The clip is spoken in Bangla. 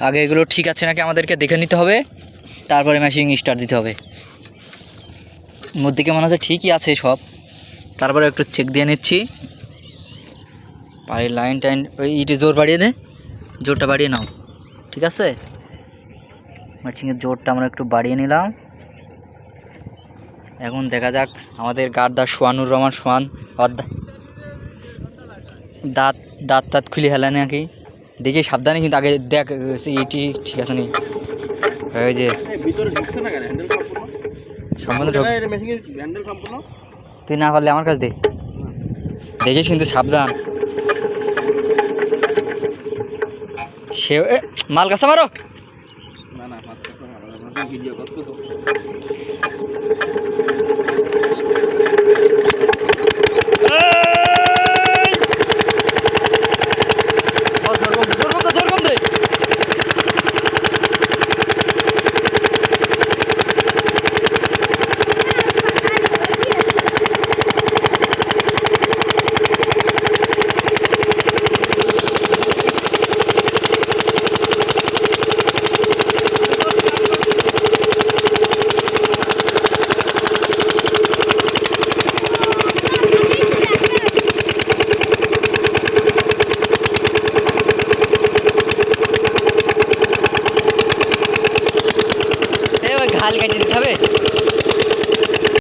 আগে এগুলো ঠিক আছে নাকি আমাদেরকে দেখে নিতে হবে, তারপরে মেশিন স্টার্ট দিতে হবে। মধ্যে মনে হচ্ছে ঠিকই আছে সব, তারপরে একটু চেক দিয়ে নিচ্ছি। বাড়ির লাইন টাইন ওই ইটে জোর বাড়িয়ে দে, জোরটা বাড়িয়ে নাও। ঠিক আছে, মেশিনের জোরটা আমরা একটু বাড়িয়ে নিলাম। এখন দেখা যাক আমাদের গার্ডদার সোয়ানুর রহমান সোয়ান দাঁত দাঁত দাঁত খুলে হেলে নাকি দেখি, সাবধানে কিন্তু আগে দেখ ইটি ঠিক আছে নি। ওই যে সম্পূর্ণ তুই না পারলে আমার কাছে দে, দেখিস কিন্তু সাবধান। সে মাল কাছে মারো। ঘাল কেটে দিতে হবে।